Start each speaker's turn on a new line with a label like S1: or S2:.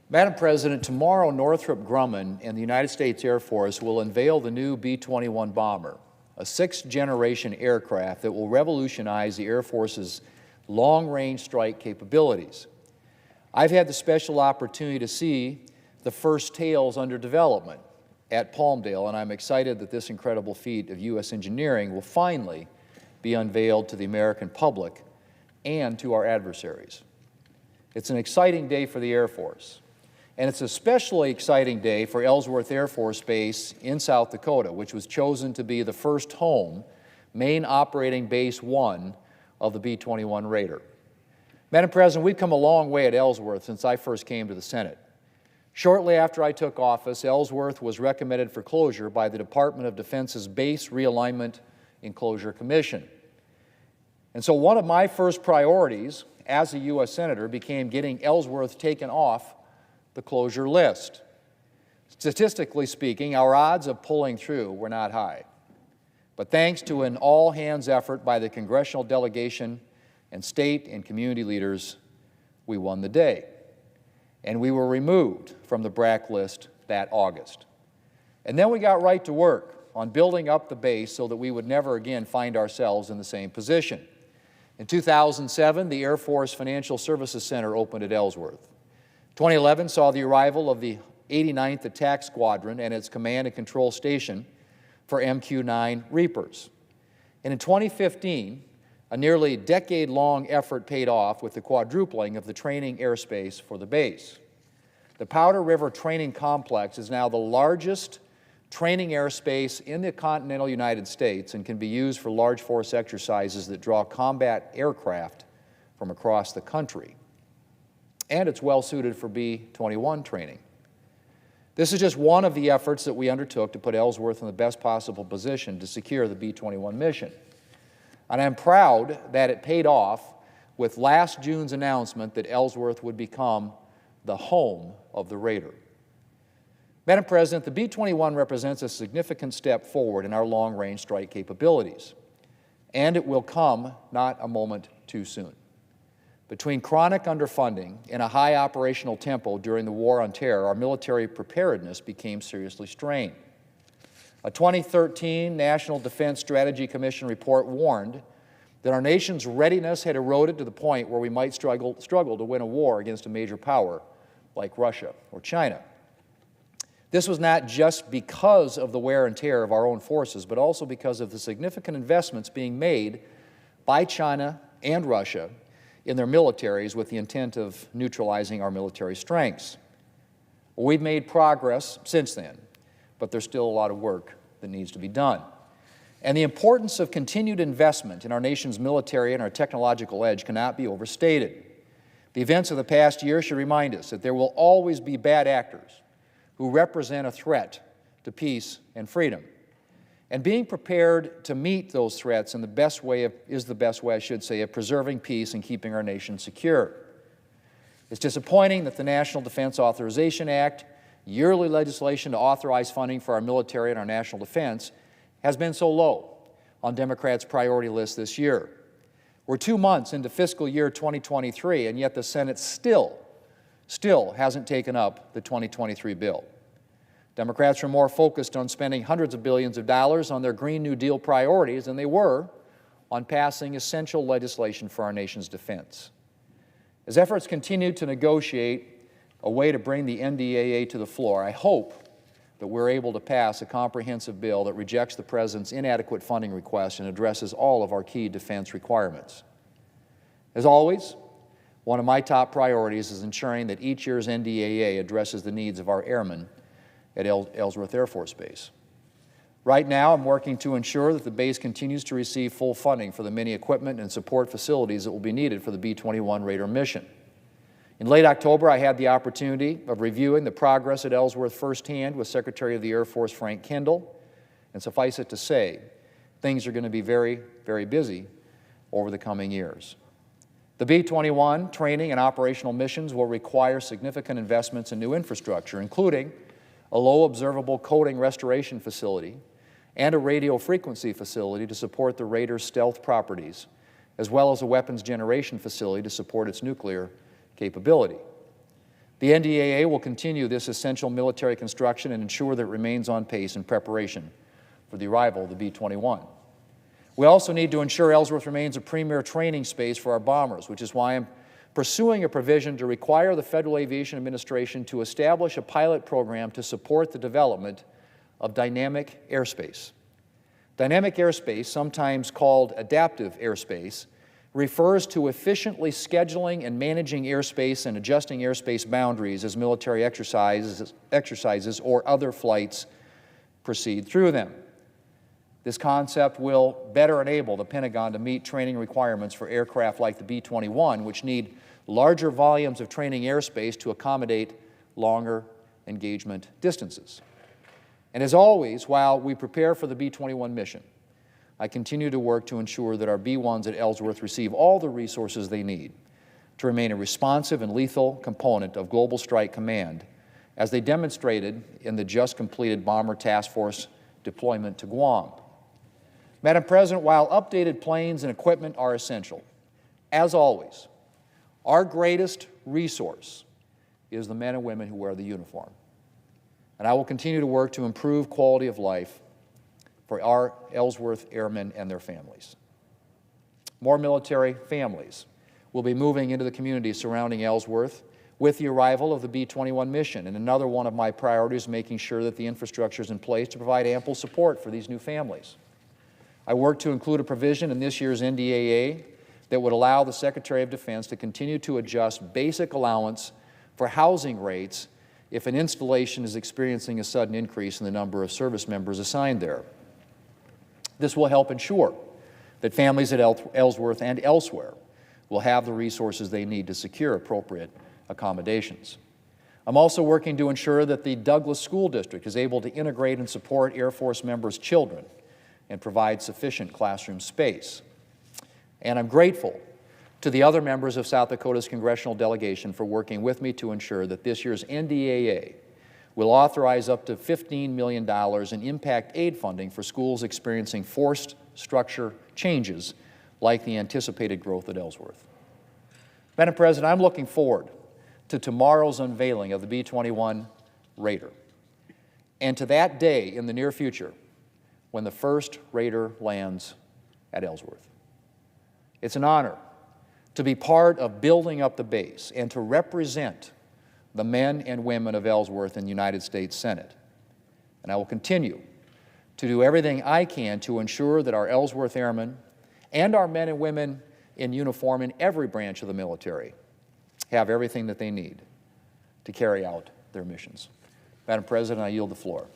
S1: Madam President, tomorrow Northrop Grumman and the United States Air Force will unveil the new B-21 bomber, a sixth-generation aircraft that will revolutionize the Air Force's long-range strike capabilities. I've had the special opportunity to see the first tails under development at Palmdale, and I'm excited that this incredible feat of U.S. engineering will finally be unveiled to the American public and to our adversaries. It's an exciting day for the Air Force. And it's an especially exciting day for Ellsworth Air Force Base in South Dakota, which was chosen to be the first home, main operating base 1 of the B-21 Raider. Madam President, we've come a long way at Ellsworth since I first came to the Senate. Shortly after I took office, Ellsworth was recommended for closure by the Department of Defense's Base Realignment and Closure Commission. And so one of my first priorities as a U.S. Senator became getting Ellsworth taken off the closure list. Statistically speaking, our odds of pulling through were not high. But thanks to an all-hands effort by the congressional delegation and state and community leaders, we won the day. And we were removed from the BRAC list that August. And then we got right to work on building up the base so that we would never again find ourselves in the same position. In 2007, the Air Force Financial Services Center opened at Ellsworth. 2011 saw the arrival of the 89th Attack Squadron and its command and control station for MQ-9 Reapers. And in 2015, a nearly decade-long effort paid off with the quadrupling of the training airspace for the base. The Powder River Training Complex is now the largest training airspace in the continental United States and can be used for large force exercises that draw combat aircraft from across the country. And it's well suited for B-21 training. This is just one of the efforts that we undertook to put Ellsworth in the best possible position to secure the B-21 mission. And I'm proud that it paid off with last June's announcement that Ellsworth would become the home of the Raider. Madam President, the B-21 represents a significant step forward in our long-range strike capabilities, and it will come not a moment too soon. Between chronic underfunding and a high operational tempo during the War on Terror, our military preparedness became seriously strained. A 2013 National Defense Strategy Commission report warned that our nation's readiness had eroded to the point where we might struggle to win a war against a major power like Russia or China. This was not just because of the wear and tear of our own forces, but also because of the significant investments being made by China and Russia in their militaries with the intent of neutralizing our military strengths. Well, we've made progress since then, but there's still a lot of work that needs to be done. And the importance of continued investment in our nation's military and our technological edge cannot be overstated. The events of the past year should remind us that there will always be bad actors who represent a threat to peace and freedom. And being prepared to meet those threats is the best way, of preserving peace and keeping our nation secure. It's disappointing that the National Defense Authorization Act, yearly legislation to authorize funding for our military and our national defense, has been so low on Democrats' priority list this year. We're 2 months into fiscal year 2023, and yet the Senate still hasn't taken up the 2023 bill. Democrats are more focused on spending hundreds of billions of dollars on their Green New Deal priorities than they were on passing essential legislation for our nation's defense. As efforts continue to negotiate a way to bring the NDAA to the floor, I hope that we're able to pass a comprehensive bill that rejects the President's inadequate funding request and addresses all of our key defense requirements. As always, one of my top priorities is ensuring that each year's NDAA addresses the needs of our airmen at Ellsworth Air Force Base. Right now, I'm working to ensure that the base continues to receive full funding for the many equipment and support facilities that will be needed for the B-21 Raider mission. In late October, I had the opportunity of reviewing the progress at Ellsworth firsthand with Secretary of the Air Force Frank Kendall, and suffice it to say, things are going to be very, very busy over the coming years. The B-21 training and operational missions will require significant investments in new infrastructure, including a low observable coating restoration facility and a radio frequency facility to support the Raider's stealth properties, as well as a weapons generation facility to support its nuclear capability. The NDAA will continue this essential military construction and ensure that it remains on pace in preparation for the arrival of the B-21. We also need to ensure Ellsworth remains a premier training space for our bombers, which is why I'm pursuing a provision to require the Federal Aviation Administration to establish a pilot program to support the development of dynamic airspace. Dynamic airspace, sometimes called adaptive airspace, refers to efficiently scheduling and managing airspace and adjusting airspace boundaries as military exercises or other flights proceed through them. This concept will better enable the Pentagon to meet training requirements for aircraft like the B-21, which need larger volumes of training airspace to accommodate longer engagement distances. And as always, while we prepare for the B-21 mission, I continue to work to ensure that our B-1s at Ellsworth receive all the resources they need to remain a responsive and lethal component of Global Strike Command, as they demonstrated in the just completed Bomber Task Force deployment to Guam. Madam President, while updated planes and equipment are essential, as always, our greatest resource is the men and women who wear the uniform. And I will continue to work to improve quality of life for our Ellsworth airmen and their families. More military families will be moving into the communities surrounding Ellsworth with the arrival of the B-21 mission. And another one of my priorities is making sure that the infrastructure is in place to provide ample support for these new families. I work to include a provision in this year's NDAA that would allow the Secretary of Defense to continue to adjust basic allowance for housing rates if an installation is experiencing a sudden increase in the number of service members assigned there. This will help ensure that families at Ellsworth and elsewhere will have the resources they need to secure appropriate accommodations. I'm also working to ensure that the Douglas School District is able to integrate and support Air Force members' children and provide sufficient classroom space. And I'm grateful to the other members of South Dakota's congressional delegation for working with me to ensure that this year's NDAA will authorize up to $15 million in impact aid funding for schools experiencing forced structure changes like the anticipated growth at Ellsworth. Madam President, I'm looking forward to tomorrow's unveiling of the B-21 Raider and to that day in the near future when the first Raider lands at Ellsworth. It's an honor to be part of building up the base and to represent the men and women of Ellsworth in the United States Senate. And I will continue to do everything I can to ensure that our Ellsworth airmen and our men and women in uniform in every branch of the military have everything that they need to carry out their missions. Madam President, I yield the floor.